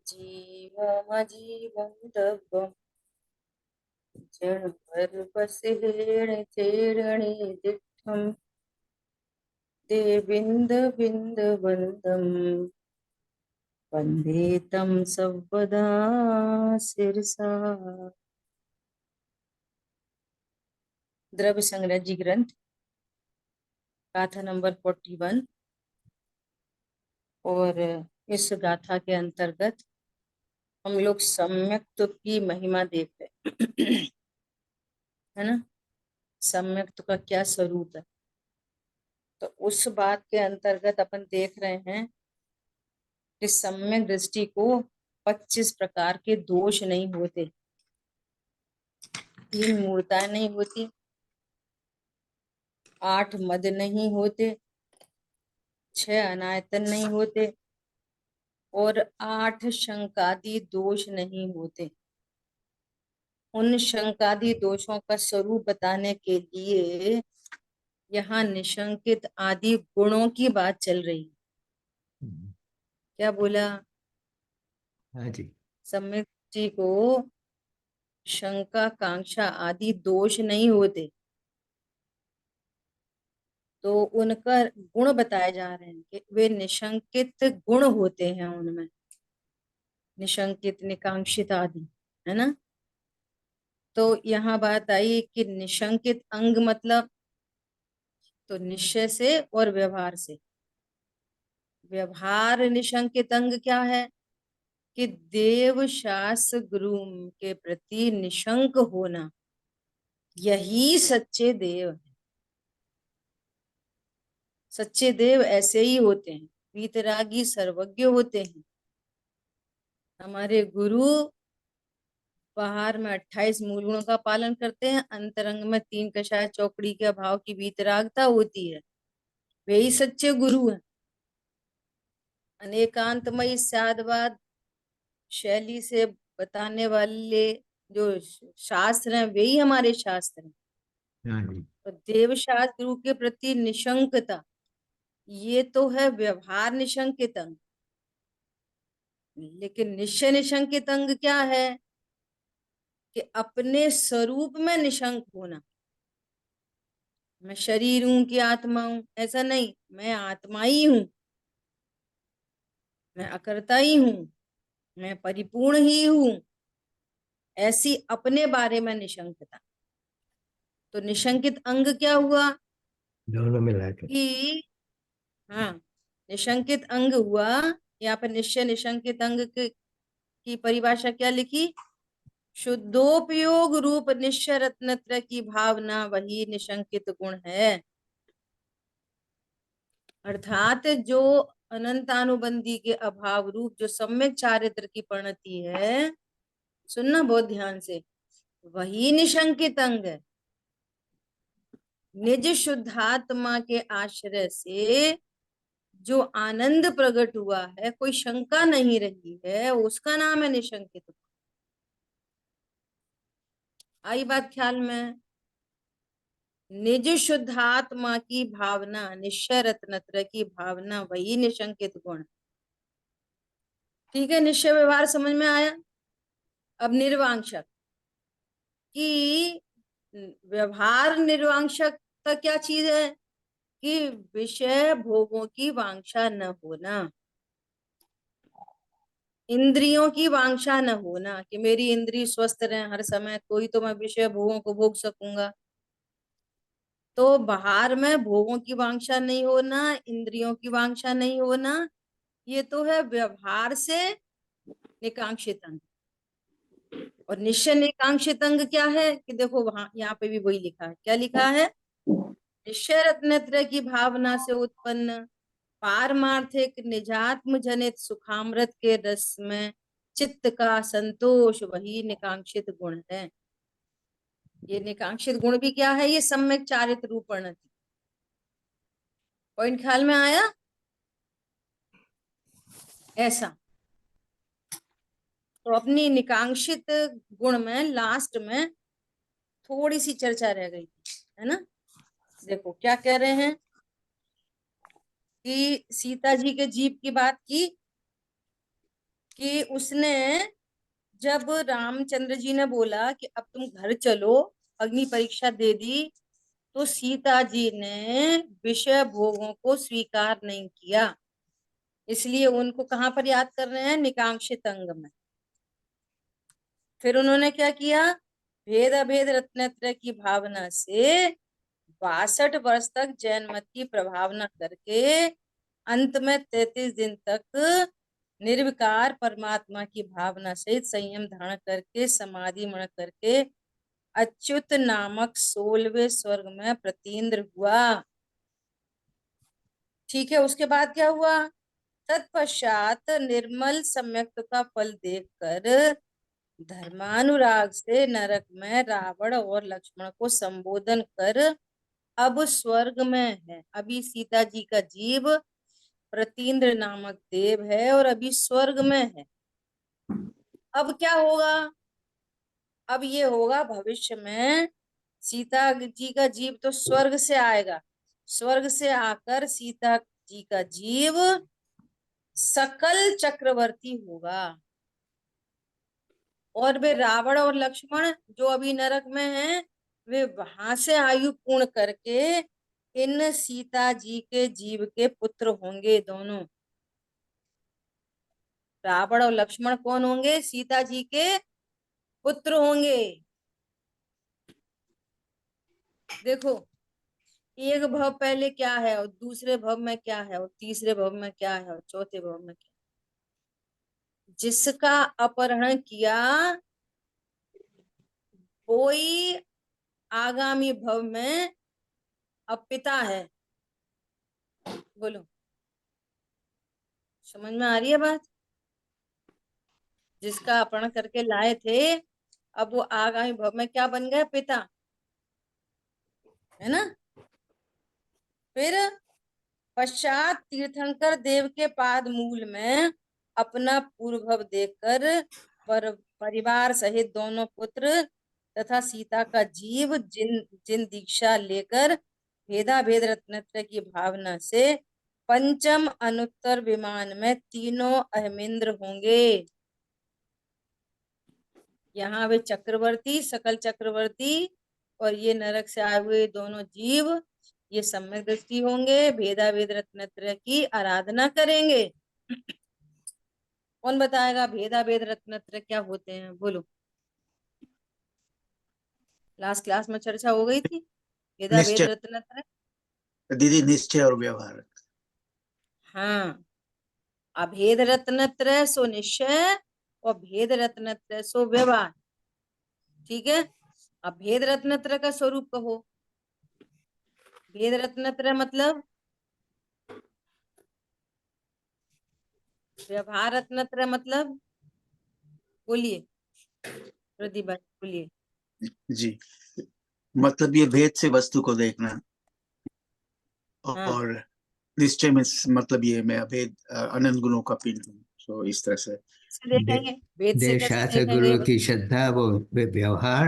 जीवमजीवं दब्बं जन्मरूपसिंहेण चेरणे दिट्ठं देविन्दविन्दवन्दं वन्दे तं सर्वदा शिरसा। द्रव्य संग्रह जी ग्रंथ गाथा नंबर 41। और इस गाथा के अंतर्गत हम लोग सम्यक्त की महिमा देख रहे है ना। सम्यक्त का क्या स्वरूप है, तो उस बात के अंतर्गत अपन देख रहे हैं कि सम्यक दृष्टि को 25 प्रकार के दोष नहीं होते, 3 मूर्ताएं नहीं होती, 8 मद नहीं होते, 6 अनायतन नहीं होते और 8 शंकादि दोष नहीं होते। उन शंकादि दोषों का स्वरूप बताने के लिए यहाँ निशंकित आदि गुणों की बात चल रही है। क्या बोला? हाँ जी। सम्यक जी को शंका कांक्षा आदि दोष नहीं होते, तो उनका गुण बताए जा रहे हैं कि वे निशंकित गुण होते हैं उनमें, निशंकित निकांक्षित आदि, है ना। तो यहाँ बात आई कि निशंकित अंग मतलब तो निश्चय से और व्यवहार से। व्यवहार निशंकित अंग क्या है कि देव शास्त्र गुरु के प्रति निशंक होना, यही सच्चे देव है। सच्चे देव ऐसे ही होते हैं, वीतरागी सर्वज्ञ होते हैं। हमारे गुरु बाहर में 28 मूल गुणों का पालन करते हैं, अंतरंग में 3 कषाय चौकड़ी के अभाव की वीतरागता होती है। वे ही सच्चे गुरु हैं। अनेकांतमयी साधवाद शैली से बताने वाले जो शास्त्र हैं, वे ही हमारे शास्त्र हैं। हाँ जी। तो देव शास्त्र गुरु के प्रति निशंकता, ये तो है व्यवहार निशंकित अंग। लेकिन निश्चय निशंकित अंग क्या है कि अपने स्वरूप में निशंक होना। मैं शरीर हूं कि आत्मा हूं, ऐसा नहीं, मैं आत्मा ही हूं, मैं अकर्ता ही हूं, मैं परिपूर्ण ही हूं, ऐसी अपने बारे में निशंकता। तो निशंकित अंग क्या हुआ दोनों मिला के। कि हाँ, निशंकित अंग हुआ। यहाँ पर निश्चय निशंकित अंग की परिभाषा क्या लिखी? शुद्धोपयोग रूप निश्चय रत्नत्र की भावना वही निशंकित गुण है। अर्थात जो अनंतानुबंधी के अभाव रूप जो सम्यक चारित्र की परिणति है, सुनना बहुत ध्यान से, वही निशंकित अंग है। निज शुद्धात्मा के आश्रय से जो आनंद प्रकट हुआ है, कोई शंका नहीं रही है, उसका नाम है निशंकित। आई बात ख्याल में? निज शुद्धात्मा की भावना, निश्चय रत्नत्र की भावना वही निशंकित गुण। ठीक है, निश्चय व्यवहार समझ में आया। अब निर्वांशक कि व्यवहार निर्वांशकता क्या चीज है कि विषय भोगों की वांछा न होना, इंद्रियों की वांछा न होना, कि मेरी इंद्रिय स्वस्थ रहे हर समय, तो ही तो मैं विषय भोगों को भोग सकूंगा। तो बाहर में भोगों की वांछा नहीं होना, इंद्रियों की वांछा नहीं होना, ये तो है व्यवहार से निकांक्षित अंग। और निश्चय निकांक्षित अंग क्या है कि देखो वहां यहाँ पे भी वही लिखा है। क्या लिखा है? निश्चय रत्नत्रय की भावना से उत्पन्न पारमार्थिक निजात्म जनित सुखामृत के रस में चित्त का संतोष वही निकांक्षित गुण है। ये निकांक्षित गुण भी क्या है? ये सम्यक चारित्र रूपण। पॉइंट ख्याल में आया? ऐसा तो अपनी निकांक्षित गुण में लास्ट में थोड़ी सी चर्चा रह गई थी, है ना। देखो क्या कह रहे हैं कि सीता जी के जीव की बात की कि उसने, जब रामचंद्र जी ने बोला कि अब तुम घर चलो, अग्नि परीक्षा दे दी, तो सीता जी ने विषय भोगों को स्वीकार नहीं किया। इसलिए उनको कहाँ पर याद कर रहे हैं? निकांक्षित अंग में। फिर उन्होंने क्या किया? भेद अभेद रत्नत्रय की भावना से 62 वर्ष तक जैन मत की प्रभावना करके अंत में 33 दिन तक निर्विकार परमात्मा की भावना सहित संयम धारण करके समाधि मण करके अच्युत नामक 16वें स्वर्ग में प्रतीन्द्र हुआ। ठीक है, उसके बाद क्या हुआ? तत्पश्चात निर्मल सम्यक्त का फल देखकर धर्मानुराग से नरक में रावण और लक्ष्मण को संबोधन कर अब स्वर्ग में है। अभी सीता जी का जीव प्रतीन्द्र नामक देव है और अभी स्वर्ग में है। अब क्या होगा? अब ये होगा भविष्य में, सीता जी का जीव तो स्वर्ग से आएगा, स्वर्ग से आकर सीता जी का जीव सकल चक्रवर्ती होगा। और वे रावण और लक्ष्मण जो अभी नरक में हैं, वे वहां से आयु पूर्ण करके इन सीता जी के जीव के पुत्र होंगे दोनों। रावण और लक्ष्मण कौन होंगे? सीता जी के पुत्र होंगे। देखो, एक भव पहले क्या है और दूसरे भव में क्या है और तीसरे भव में क्या है और चौथे भव में क्या है। जिसका अपहरण किया कोई आगामी भव में अब पिता है। बोलो, समझ में आ रही है बात? जिसका अपहरण करके लाए थे, अब वो आगामी भव में क्या बन गए? पिता, है ना? फिर पश्चात तीर्थंकर देव के पाद मूल में अपना पूर्व भव देखकर परिवार सहित दोनों पुत्र तथा सीता का जीव जिन जिन दीक्षा लेकर भेदा भेद रत्नत्रय की भावना से पंचम अनुत्तर विमान में तीनों अहमिंद्र होंगे। यहाँ वे चक्रवर्ती, सकल चक्रवर्ती, और ये नरक से आए हुए दोनों जीव, ये सम्यक दृष्टि होंगे, भेदा भेद रत्नत्रय की आराधना करेंगे। कौन बताएगा भेदा भेद रत्नत्रय क्या होते हैं? बोलो। लास्ट क्लास में चर्चा हो गई थी, भेदा भेद निश्चय रत्नत्रय। दीदी, निश्चय और व्यवहार। हाँ, अभेद रत्नत्रय सो निश्चय और भेद रत्नत्रय सो व्यवहार। ठीक है, अब भेद रत्नत्रय का स्वरूप कहो। भेद रत्नत्रय मतलब, व्यवहार रत्नत्रय मतलब, बोलिए प्रतिभा, बोलिए। जी, मतलब ये भेद से वस्तु को देखना, हाँ, और निश्चय में मतलब ये मैं अभेद अनंत गुणों का पिंड हूँ। तो इस तरह से कैसे देखेंगे? वेद से देव कैसे शास्त्र देखेंगे? गुरु की श्रद्धा वो व्यवहार,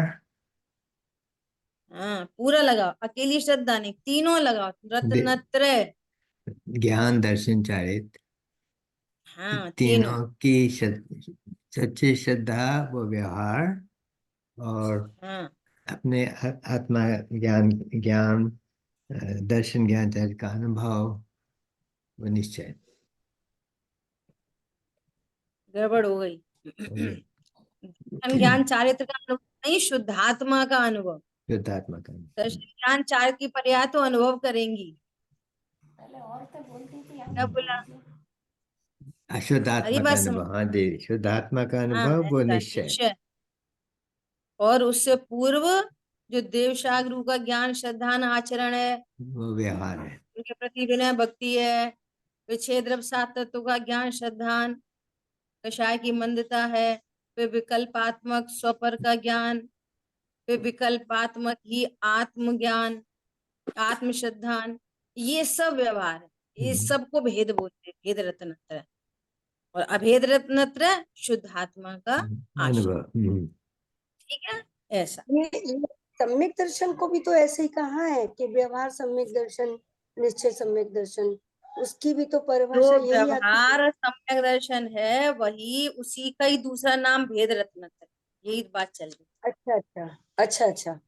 हाँ, पूरा लगाओ, अकेली श्रद्धा नहीं, तीनों लगाओ, रत्नत्रय। ज्ञान दर्शन चारित्र, हाँ, तीनों। तीनों की सच्ची श्रद्धा वो व्यवहार, और हाँ, अपने आत्मा ज्ञान ज्ञान दर्शन ज्ञान चारित्र का अनुभव वो निश्चय गड़बड़ हो गई। हो गए। दर्शन ज्ञान चारित्र का अनुभव नहीं, शुद्धात्मा का अनुभव। शुद्धात्मा का दर्शन ज्ञान चारित्र की पर्याय तो अनुभव करेंगी। पहले और तो बोलती थी, आप क्या नहीं बोला? बोलती। अशुद्धात्मा हरी का बात समझ। अनुभव, हाँ जी, शुद्धात्मा का हाँ, अनुभव वो ऐसा निश्चय निश्चय। और उससे पूर्व जो देवशाग गुरु का ज्ञान श्रद्धान आचरण है, वो व्यवहार है। उनके प्रति विनय भक्ति है। विच्छेद द्रव्य सात तत्व का ज्ञान श्रद्धान, कषाय की मंदता है। फिर विकल्पात्मक स्वपर का ज्ञान, फिर विकल्पात्मक ही आत्मज्ञान, आत्म श्रद्धान, ये सब व्यवहार है। ये सबको भेद बोलते हैं, भेद रत्नत्रय। और अभेद रत्नत्रय शुद्धात्मा का आश्रय। अनुभव ठीक है, ऐसा। ये सम्यक दर्शन को भी तो ऐसे ही कहा है कि व्यवहार सम्यक दर्शन, निश्चय सम्यक दर्शन। उसकी भी तो जो परिभाषा यही आती है। व्यवहार सम्यक दर्शन है वही उसी का ही दूसरा नाम भेद रत्नत्रय, यही बात चल रही है। अच्छा अच्छा अच्छा अच्छा।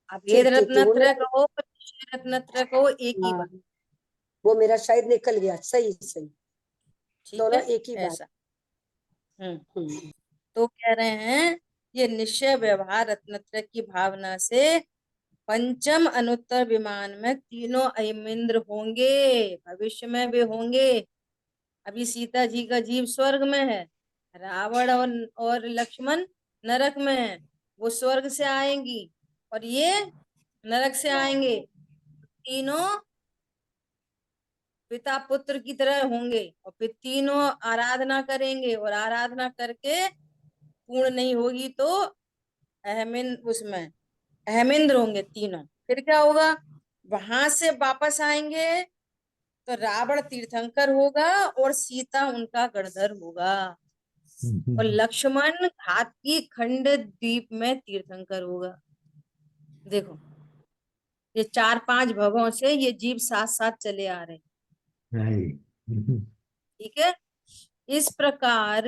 अब भेद ठीक ठीक, वो रत्नत्रय मेरा, कहो निश्चय रत्नत्रय कहो एक ही हाँ बात, वो मेरा शायद निकल गया। सही सही, ठीक दोनों है एक ही बात। ऐसा। हम्म हम्म। तो कह रहे हैं ये निश्चय व्यवहार रत्नत्रय की भावना से पंचम अनुत्तर विमान में तीनों अयमिंद्र होंगे, भविष्य में भी होंगे। अभी सीता जी का जीव स्वर्ग में है, रावण और लक्ष्मण नरक में है, वो स्वर्ग से आएंगी और ये नरक से आएंगे, तीनों पिता पुत्र की तरह होंगे और फिर तीनों आराधना करेंगे और आराधना करके पूर्ण नहीं होगी तो अहमिंद्र उसमें अहमिंद्र होंगे तीनों। फिर क्या होगा, वहां से वापस आएंगे तो रावण तीर्थंकर होगा और सीता उनका गणधर होगा और लक्ष्मण घात की खंड द्वीप में तीर्थंकर होगा। देखो ये 4-5 भवों से ये जीव साथ साथ चले आ रहे हैं, Right. ठीक है। इस प्रकार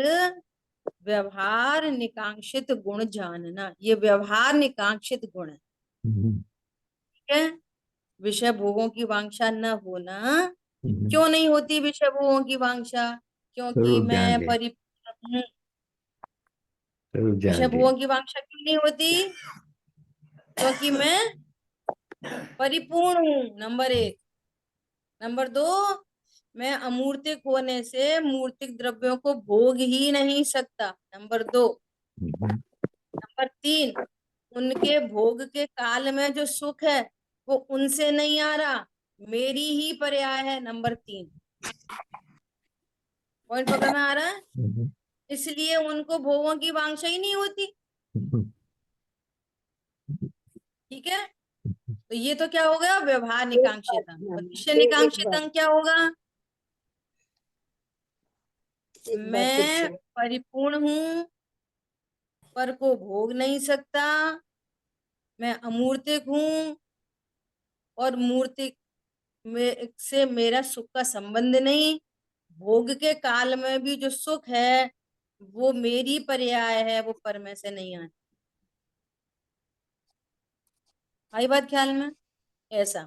व्यवहार निकांक्षित गुण जानना, ये व्यवहार निकांक्षित गुण है, ठीक है। विषय भोगों की वांछा न होना, क्यों नहीं होती विषय भोगों की वांछा, क्योंकि स्वरूप जान मैं ले, परिपूर्ण हूँ। स्वरूप विषय जान ले। भोगों की वांछा क्यों नहीं होती, क्योंकि मैं परिपूर्ण हूँ, नंबर 1। नंबर 2, मैं अमूर्तिक होने से मूर्तिक द्रव्यों को भोग ही नहीं सकता, नंबर 2। नंबर 3, उनके भोग के काल में जो सुख है वो उनसे नहीं आ रहा, मेरी ही पर्याय है, नंबर 3। पॉइंट पकड़ में आ रहा है, इसलिए उनको भोगों की वांछा ही नहीं होती, ठीक है। तो ये तो क्या हो गया, व्यवहार एक बात, निकांक्षित अंग। हाँ, और निश्चय एक निकांक्षित बात, अंग क्या होगा, एक बार फिर मैं से। परिपूर्ण हूं पर को भोग नहीं सकता, मैं अमूर्तिक हूं और मूर्तिक में से मेरा सुख का संबंध नहीं, भोग के काल में भी जो सुख है वो मेरी पर्याय है, वो पर में से नहीं आती। आई बात ख्याल में, ऐसा।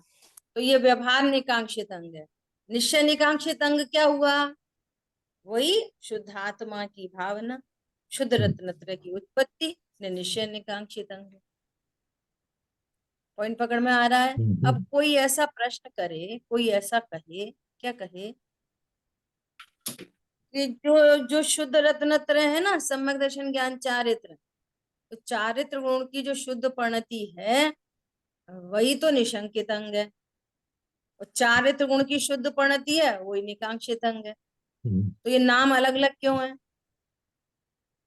तो ये व्यवहार निकांक्षित अंग है। निश्चय निकांक्षित अंग क्या हुआ, वही शुद्धात्मा की भावना, शुद्ध रत्नत्रय की उत्पत्ति, निश्चय निकांक्षित अंग। पॉइंट पकड़ में आ रहा है। अब कोई ऐसा प्रश्न करे, कोई ऐसा कहे, क्या कहे कि जो जो शुद्ध रत्नत्रय है ना, सम्यक दर्शन ज्ञान चारित्र, तो चारित्र गुण की जो शुद्ध परिणति है वही तो निशंकित अंग है, और चारित्र गुण की शुद्ध परिणति है वही निकांक्षित अंग है। तो ये नाम अलग अलग क्यों है,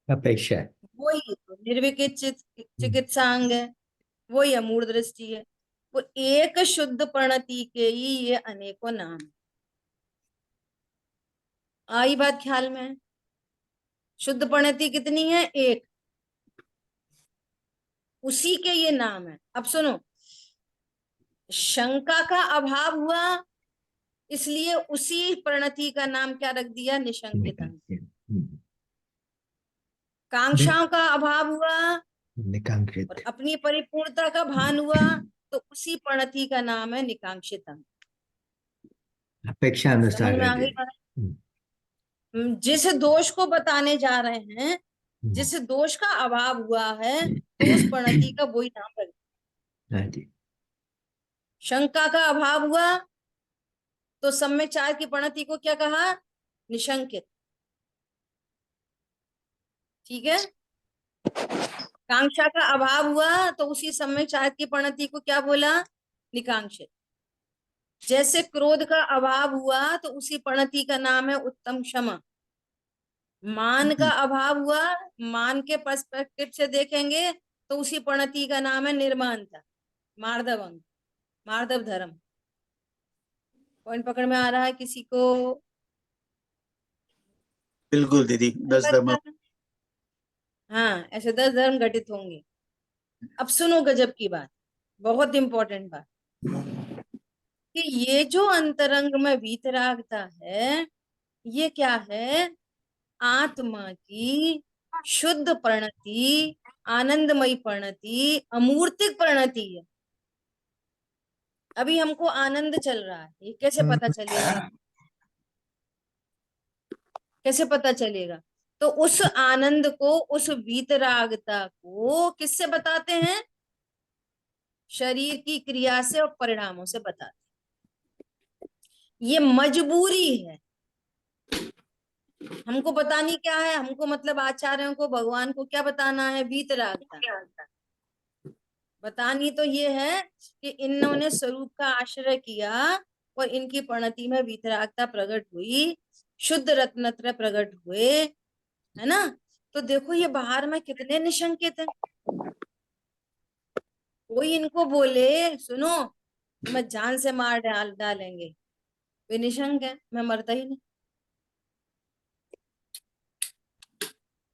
अपेक्षा है। वही तो निर्विकित चिकित्सा अंग है, वही अमूढ़ दृष्टि है। वो एक शुद्ध परिणति के ही ये अनेकों नाम है। आई बात ख्याल में, शुद्ध परिणति कितनी है, एक, उसी के ये नाम है। अब सुनो, शंका का अभाव हुआ इसलिए उसी परिणति का नाम क्या रख दिया, निशंकित अंग। कांक्षाओं का अभाव हुआ और निकांक्षित। अपनी परिपूर्णता का भान हुआ तो उसी परिणति का नाम है निकांक्षित अंग। अपेक्षा समझ अनुसार में है आ गई बात? जिस दोष को बताने जा रहे हैं, जिस दोष का अभाव हुआ है तो उस परिणति का वही नाम रख दिया। हाँ जी। शंका का अभाव हुआ तो सम्यक चार की परिणति को क्या कहा, निशंकित, ठीक है। कांक्षा का अभाव हुआ तो उसी सम्यक चार की परिणति को क्या बोला, निकांक्षित। जैसे क्रोध का अभाव हुआ तो उसी परिणति का नाम है उत्तम क्षमा। मान का अभाव हुआ, मान के पर्सपेक्टिव से देखेंगे तो उसी परिणति का नाम है निर्मानता, मार्दव अंग, मार्दव धर्म। पॉइंट पकड़ में आ रहा है किसी को? बिल्कुल दीदी, 10 धर्म। हाँ, ऐसे 10 धर्म घटित होंगे। अब सुनो गजब की बात, बहुत इंपॉर्टेंट बात। कि ये जो अंतरंग में वीतरागता है, ये क्या है? आत्मा की शुद्ध परिणति, आनंदमयी परिणति, अमूर्तिक परिणति है। अभी हमको आनंद चल रहा है, ये कैसे पता चलेगा? कैसे पता चलेगा? तो उस आनंद को, उस वीतरागता को किससे बताते हैं? शरीर की क्रिया से और परिणामों से बताते हैं। ये मजबूरी है। हमको बतानी क्या है? हमको मतलब आचार्यों को, भगवान को क्या बताना है? वीतरागता बतानी तो ये है कि इन्होंने स्वरूप का आश्रय किया और इनकी परिणति में वीतरागता प्रकट हुई, शुद्ध रत्नत्रय प्रकट हुए, है ना? तो देखो ये बाहर में कितने निशंकित है। कोई इनको बोले सुनो तुम्हें जान से मार डालेंगे, वे निशंक है, मैं मरता ही नहीं।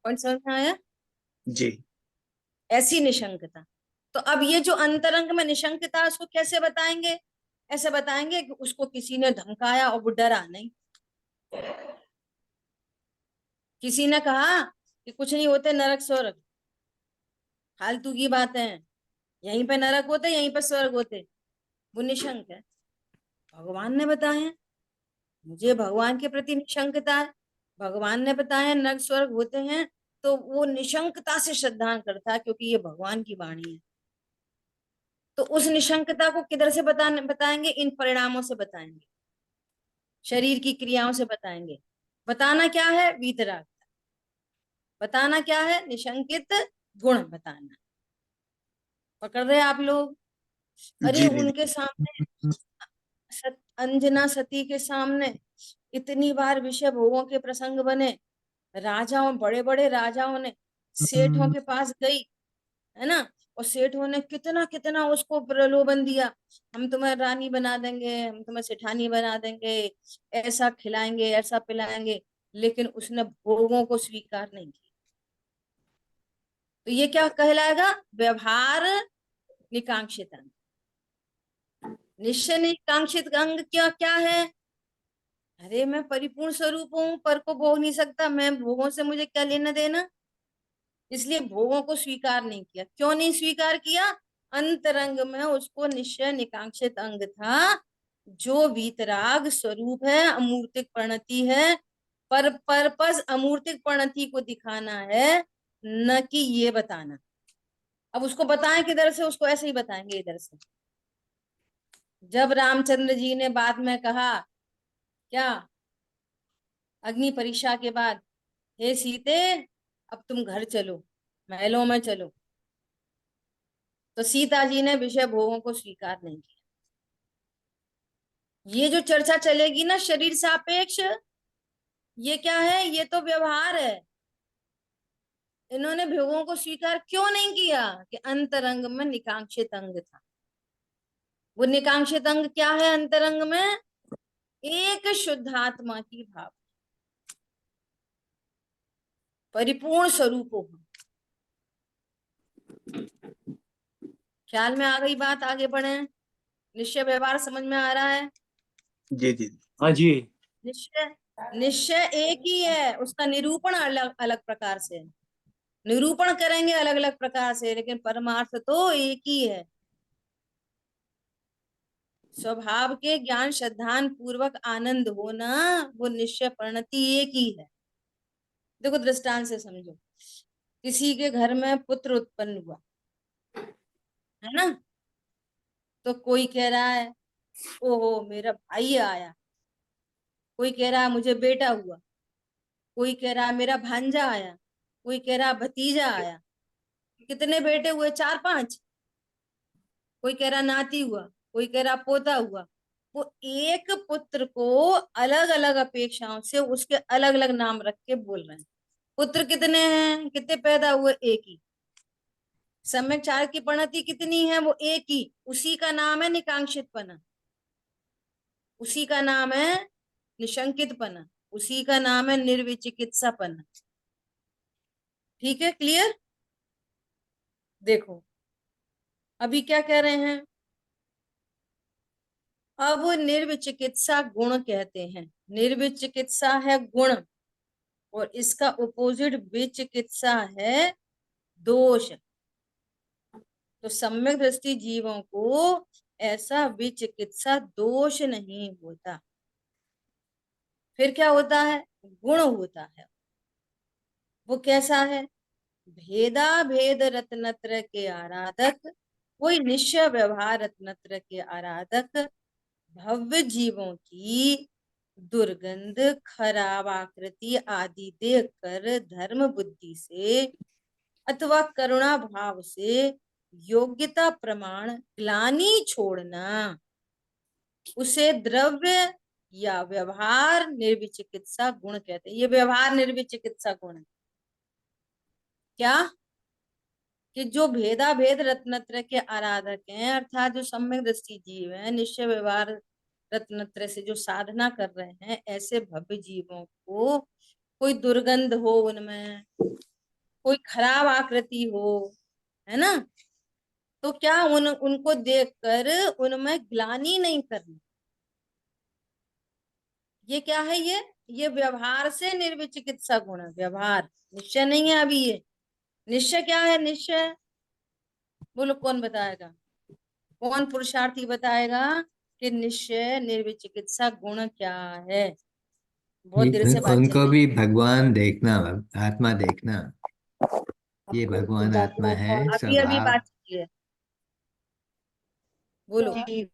पॉइंट समझ में आया? जी। ऐसी निशंकता। तो अब ये जो अंतरंग में निशंकता, उसको कैसे बताएंगे? ऐसे बताएंगे कि उसको किसी ने धमकाया और वो डरा नहीं। किसी ने कहा कि कुछ नहीं होते नरक स्वर्ग, फालतू की बातें हैं, यहीं पे नरक होते, यहीं पे स्वर्ग होते, वो निशंक है। भगवान ने बताया, मुझे भगवान के प्रति निशंकता है, भगवान ने बताया नरक स्वर्ग होते हैं, तो वो निशंकता से श्रद्धा करता है, क्योंकि ये भगवान की वाणी है। तो उस निशंकता को किधर से बताएंगे? इन परिणामों से बताएंगे, शरीर की क्रियाओं से बताएंगे। बताना क्या है? वीतराग। बताना क्या है? निशंकित गुण बताना। पकड़ रहे आप लोग? अरे जी दीदी। उनके सामने, अंजना सती के सामने इतनी बार विषय भोगों के प्रसंग बने। राजाओं, बड़े बड़े राजाओं ने सेठों के पास गई, है ना? और सेठों ने कितना कितना उसको प्रलोभन दिया, हम तुम्हें रानी बना देंगे, हम तुम्हें सेठानी बना देंगे, ऐसा खिलाएंगे, ऐसा पिलाएंगे। लेकिन उसने भोगों को स्वीकार नहीं किया। तो ये क्या कहलाएगा? व्यवहार निकांक्षित अंग। निश्चय निकांक्षित अंग क्या क्या है? अरे मैं परिपूर्ण स्वरूप हूँ, पर को भोग नहीं सकता, मैं भोगों से मुझे क्या लेना देना? इसलिए भोगों को स्वीकार नहीं किया। क्यों नहीं स्वीकार किया? अंतरंग में उसको निश्चय निकांक्षित अंग था, जो वीतराग स्वरूप है, अमूर्तिक परिणति है। पर पर्पस अमूर्तिक परिणति को दिखाना है, न कि ये बताना। अब उसको बताएं किधर से? उसको ऐसे ही बताएंगे इधर से। जब रामचंद्र जी ने बाद में कहा क्या, अग्नि परीक्षा के बाद, हे सीते अब तुम घर चलो, महलों में चलो, तो सीता जी ने विषय भोगों को स्वीकार नहीं किया। ये जो चर्चा चलेगी ना शरीर सापेक्ष, ये क्या है? ये तो व्यवहार है। इन्होंने भोगों को स्वीकार क्यों नहीं किया? कि अंतरंग में निकांक्षित अंग था। वो निकांक्षित अंग क्या है? अंतरंग में एक शुद्धात्मा की भाव, परिपूर्ण स्वरूप हो। ख्याल में आ गई बात? आगे बढ़े। निश्चय व्यवहार समझ में आ रहा है? जी दीदी। हाँ जी। निश्चय, निश्चय एक ही है, उसका निरूपण अलग अलग प्रकार से है। निरूपण करेंगे अलग अलग प्रकार से, लेकिन परमार्थ तो एक ही है। स्वभाव के ज्ञान श्रद्धान पूर्वक आनंद होना, वो निश्चय परिणति एक ही है। देखो दृष्टांत से समझो। किसी के घर में पुत्र उत्पन्न हुआ, है ना? तो कोई कह रहा है ओहो मेरा भाई आया, कोई कह रहा है मुझे बेटा हुआ, कोई कह रहा है मेरा भांजा आया, कोई कह रहा है भतीजा आया। कितने बेटे हुए? 4-5। कोई कह रहा नाती हुआ, कोई कह रहा पोता हुआ। वो एक पुत्र को अलग अलग अपेक्षाओं से उसके अलग अलग नाम रख के बोल रहे हैं। पुत्र कितने हैं? कितने पैदा हुए? एक ही। सम्यक 4 की परिणति कितनी है? वो एक ही। उसी का नाम है निकांक्षितपना, उसी का नाम है निशंकितपना, उसी का नाम है निर्विचिकित्सापना। ठीक है? क्लियर? देखो अभी क्या कह रहे हैं? अब निर्विचिकित्सा गुण कहते हैं। निर्विचिकित्सा है गुण और इसका अपोजिट विचिकित्सा है दोष। तो सम्यक दृष्टि जीवों को ऐसा विचिकित्सा दोष नहीं होता। फिर क्या होता है? गुण होता है। वो कैसा है? भेदा भेद रत्नत्र के आराधक, कोई निश्चय व्यवहार रत्नत्र के आराधक भव्य जीवों की दुर्गंध, खराब आकृति आदि देखकर धर्म बुद्धि से अथवा करुणा भाव से योग्यता प्रमाण ग्लानि छोड़ना, उसे द्रव्य या व्यवहार निर्विचिकित्सा गुण कहते हैं। ये व्यवहार निर्विचिकित्सा गुण है। क्या? कि जो भेदा भेद रत्नत्र के आराधक हैं, अर्थात जो सम्यक दृष्टि जीव हैं, निश्चय व्यवहार रत्नत्र से जो साधना कर रहे हैं, ऐसे भव्य जीवों को कोई दुर्गंध हो, उनमें कोई खराब आकृति हो, है ना, तो क्या उनको देखकर उनमें ग्लानि नहीं करनी। ये क्या है? ये व्यवहार से निर्विचिकित्सा गुण है। व्यवहार, निश्चय नहीं है अभी। ये निश्चय क्या है? निश्चय बोलो, कौन बताएगा? कौन पुरुषार्थी बताएगा कि निश्चय निर्विचिकित्सा गुण क्या है? बहुत देर से बात चल उनको रही भी भगवान देखना, आत्मा देखना। ये अपनी भगवान आत्मा शुद्धात्मा है, का अभी अभी स्वभाव। बात की है। बोलो। जी,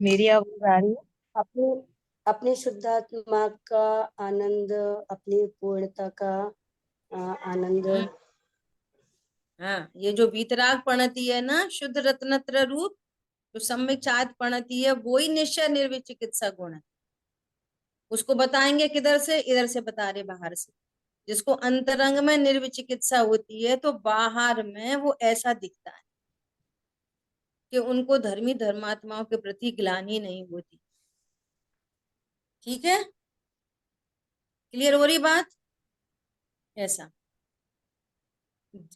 मेरी आवाज आ रही है? अपनी अपनी शुद्धात्मा का आनंद, अपनी पूर्णता का आनंद। हाँ, ये जो वीतराग पणति है ना, शुद्ध रत्नत्र रूप जो सम्यक चाहत पणति है, वो ही निश्चय निर्विचिकित्सा गुण है। उसको बताएंगे किधर से? इधर से बता रहे, बाहर से। जिसको अंतरंग में निर्विचिकित्सा होती है तो बाहर में वो ऐसा दिखता है कि उनको धर्मी धर्मात्माओं के प्रति ग्लानि नहीं होती। ठीक है? क्लियर हो रही बात? ऐसा।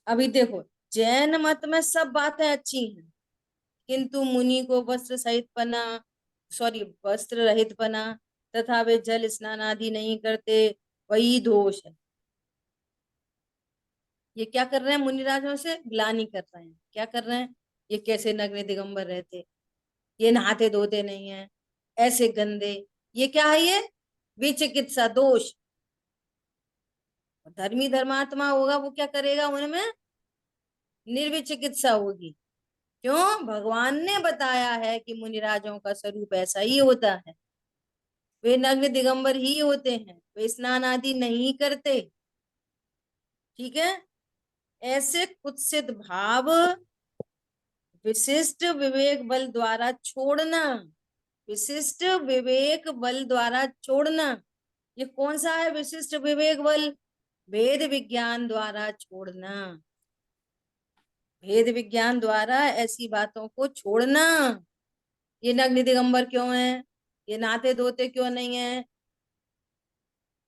अभी देखो, जैन मत में सब बातें अच्छी हैं, किंतु मुनि को वस्त्र सहित पना, सॉरी वस्त्र रहित पना तथा वे जल स्नान आदि नहीं करते, वही दोष है। ये क्या कर रहे हैं? मुनिराजों से ग्लानि कर रहे हैं। क्या कर रहे हैं? ये कैसे नग्न दिगंबर रहते, ये नहाते धोते नहीं है, ऐसे गंदे। ये क्या है? ये विचिकित्सा दोष। धर्मी धर्मात्मा होगा वो क्या करेगा? उनमें निर्विचिकित्सा होगी। क्यों? भगवान ने बताया है कि मुनिराजों का स्वरूप ऐसा ही होता है। वे नग्न दिगंबर ही होते हैं, वे स्नान आदि नहीं करते। ठीक है? ऐसे कुत्सित भाव विशिष्ट विवेक बल द्वारा छोड़ना। विशिष्ट विवेक बल द्वारा छोड़ना। ये कौन सा है विशिष्ट विवेक बल? भेद विज्ञान द्वारा छोड़ना। भेद विज्ञान द्वारा ऐसी बातों को छोड़ना। ये नग्न दिगंबर क्यों है, ये नहाते धोते क्यों नहीं है,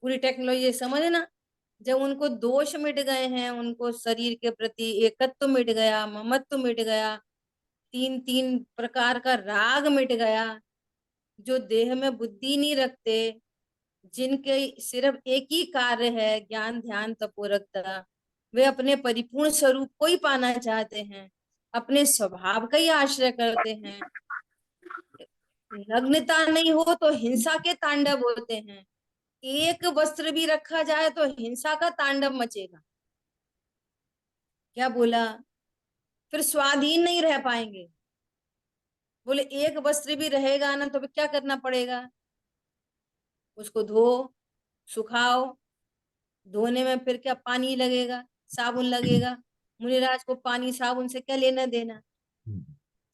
पूरी टेक्नोलॉजी समझना। जब उनको दोष मिट गए हैं, उनको शरीर के प्रति एकत्व मिट गया, ममत्व मिट गया, तीन तीन प्रकार का राग मिट गया, जो देह में बुद्धि नहीं रखते, जिनके सिर्फ एक ही कार्य है ज्ञान ध्यान तपोरकता, वे अपने परिपूर्ण स्वरूप को ही पाना चाहते हैं, अपने स्वभाव का ही आश्रय करते हैं। नग्नता नहीं हो तो हिंसा के तांडव होते हैं। एक वस्त्र भी रखा जाए तो हिंसा का तांडव मचेगा। क्या बोला? फिर स्वाधीन नहीं रह पाएंगे। बोले एक वस्त्र भी रहेगा ना तो फिर क्या करना पड़ेगा? उसको धो, सुखाओ। धोने में फिर क्या पानी लगेगा, साबुन लगेगा। मुनिराज को पानी साबुन से क्या लेना देना?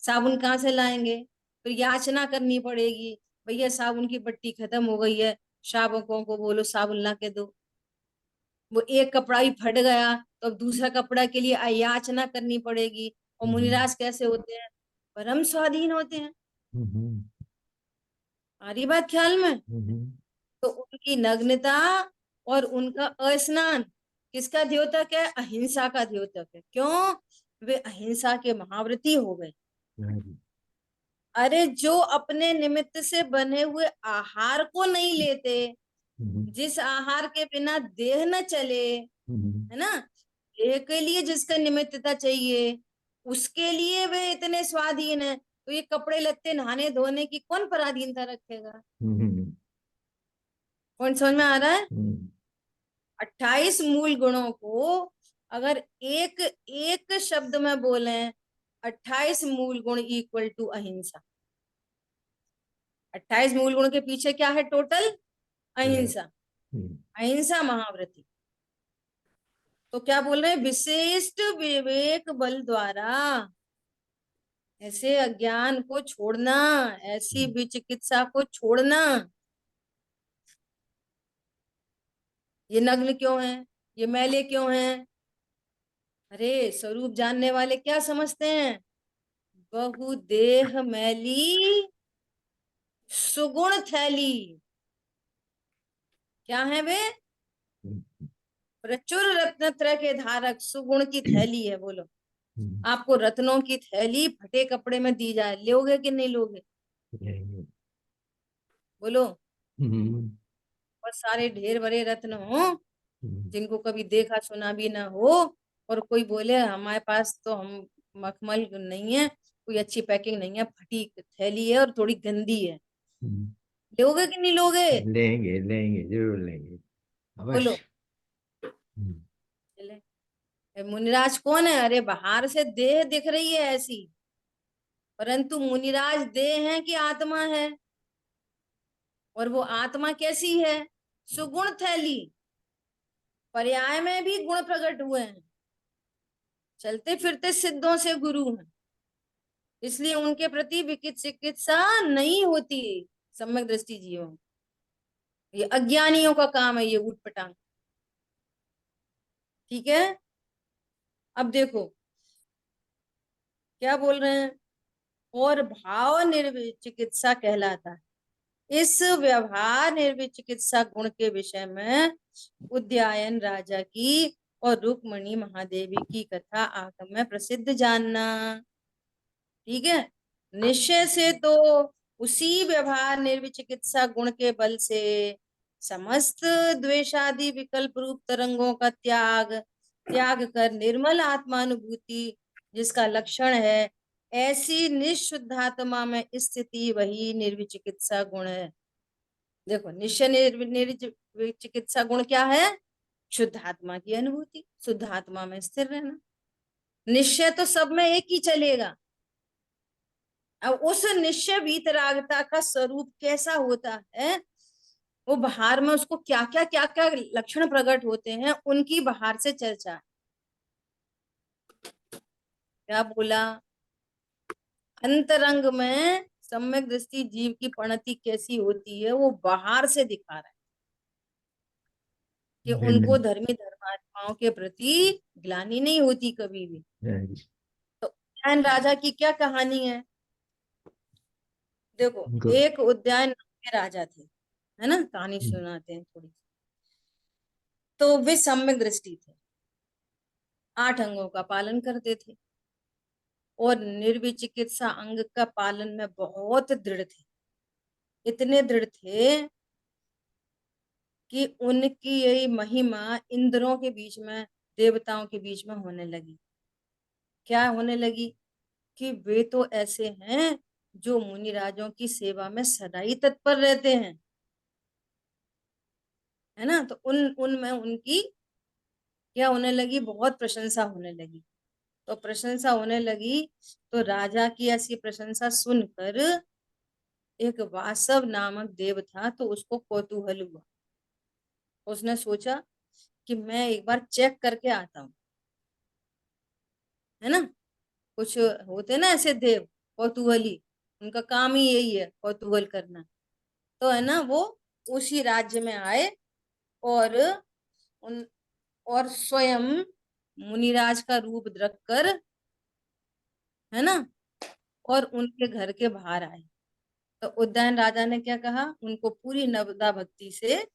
साबुन कहाँ से लाएंगे? फिर याचना करनी पड़ेगी, भैया साबुन की पट्टी खत्म हो गई है, शावकों को बोलो साबुन ला के दो। वो एक कपड़ा ही फट गया तो अब दूसरा कपड़ा के लिए याचना करनी पड़ेगी। और मुनिराज कैसे होते हैं? परम स्वाधीन होते हैं। आ रही बात ख्याल में? तो उनकी नग्नता और उनका अस्नान किसका द्योतक है? अहिंसा का द्योतक है। क्यों? वे अहिंसा के महाव्रती हो गए। अरे जो अपने निमित्त से बने हुए आहार को नहीं लेते, जिस आहार के बिना देह न चले, है ना, देह के लिए जिसका निमित्तता चाहिए, उसके लिए वे इतने स्वाधीन है। तो ये कपड़े लत्ते नहाने धोने की कौन पराधीनता रखेगा? पॉइंट समझ में आ रहा है? 28 मूल गुणों को अगर एक एक शब्द में बोले, 28 मूल गुण इक्वल टू अहिंसा। 28 मूल गुण के पीछे क्या है टोटल? अहिंसा। अहिंसा महाव्रती। तो क्या बोल रहे हैं? विशिष्ट विवेक बल द्वारा ऐसे अज्ञान को छोड़ना, ऐसी विचिकित्सा को छोड़ना। ये नग्न क्यों है, ये मैले क्यों हैं? अरे स्वरूप जानने वाले क्या समझते हैं? बहुदेह मैली सुगुण थैली। क्या है वे? प्रचुर रत्नत्रय के धारक सुगुण की थैली है। बोलो, आपको रत्नों की थैली फटे कपड़े में दी जाए, लोगे कि नहीं लोगे? बोलो। और सारे ढेर भरे रत्न हो, जिनको कभी देखा सुना भी ना हो, और कोई बोले हमारे पास तो हम मखमल नहीं है, कोई अच्छी पैकिंग नहीं है, फटी थैली है और थोड़ी गंदी है, लोगे कि नहीं लोगे? लेंगे लेंगे जरूर लेंगे बोलो। अवश्य। चले। मुनिराज कौन है? अरे बाहर से देह दिख रही है ऐसी, परंतु मुनिराज देह है कि आत्मा है? और वो आत्मा कैसी है? सुगुण थैली। पर्याय में भी गुण प्रकट हुए हैं, चलते फिरते सिद्धों से गुरु हैं, इसलिए उनके प्रति विकित चिकित्सा नहीं होती सम्यक दृष्टि जीवों। ये अज्ञानियों का काम है, ये उठपटांग। ठीक है, अब देखो क्या बोल रहे हैं। और भाव निर्विचिकित्सा कहलाता है। इस व्यवहार निर्विचिकित्सा गुण के विषय में उद्यायन राजा की और रुक्मणी महादेवी की कथा आगम में प्रसिद्ध जानना। ठीक है, निश्चय से तो उसी व्यवहार निर्विचिकित्सा गुण के बल से समस्त द्वेषादि विकल्प रूप तरंगों का त्याग कर निर्मल आत्मानुभूति जिसका लक्षण है, ऐसी निशुद्धात्मा में स्थिति वही निर्विचिकित्सा गुण है। देखो, निश्चय निर्विचिकित्सा गुण क्या है? शुद्ध आत्मा की अनुभूति, शुद्ध आत्मा में स्थिर रहना। निश्चय तो सब में एक ही चलेगा। अब उस निश्चय वीतरागता का स्वरूप कैसा होता है, वो बाहर में उसको क्या क्या लक्षण प्रकट होते हैं, उनकी बाहर से चर्चा है। क्या बोला? अंतरंग में सम्यक दृष्टि जीव की परिणति कैसी होती है, वो बाहर से दिखा रहा है कि उनको धर्मी धर्मात्माओं के प्रति ग्लानि नहीं होती कभी भी। तो उद्यान राजा की क्या कहानी है? देखो, एक उद्यान के राजा थे, है ना, कहानी सुनाते हैं थोड़ी। तो वे सम्यक दृष्टि थे, 8 अंगों का पालन करते थे और निर्विचिकित्सा अंग का पालन में बहुत दृढ़ थे। इतने दृढ़ थे कि उनकी यही महिमा इंद्रों के बीच में, देवताओं के बीच में होने लगी। क्या होने लगी? कि वे तो ऐसे हैं जो मुनिराजों की सेवा में सदा ही तत्पर रहते हैं, है ना। तो उनमें उनकी क्या होने लगी? बहुत प्रशंसा होने लगी। तो प्रशंसा होने लगी तो राजा की ऐसी प्रशंसा सुनकर एक वासव नामक देव था, तो उसको कौतूहल हुआ। उसने सोचा कि मैं एक बार चेक करके आता हूँ, है ना। कुछ होते ना ऐसे देव कौतूहली, उनका काम ही यही है कौतूहल करना। तो है ना, वो उसी राज्य में आए और उन और स्वयं मुनिराज का रूप रखकर, है ना, और उनके घर के बाहर आए। तो उद्यान राजा ने क्या कहा? उनको पूरी नवदा भक्ति से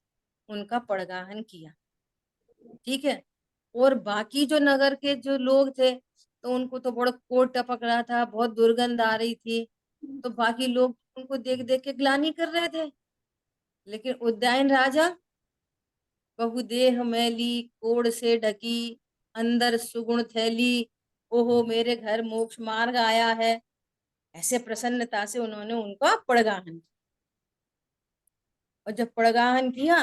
उनका पड़गाहन किया। ठीक है, और बाकी जो नगर के जो लोग थे, तो उनको तो बड़ा कोट टपक रहा था, बहुत दुर्गंध आ रही थी, तो बाकी लोग उनको देख देख के ग्लानि कर रहे थे। लेकिन उदयन राजा, बहुदेह मैली कोड़ से ढकी, अंदर सुगुण थैली, ओहो मेरे घर मोक्ष मार्ग आया है, ऐसे प्रसन्नता से उन्होंने उनका पड़गाहन किया। और जब पड़गाहन किया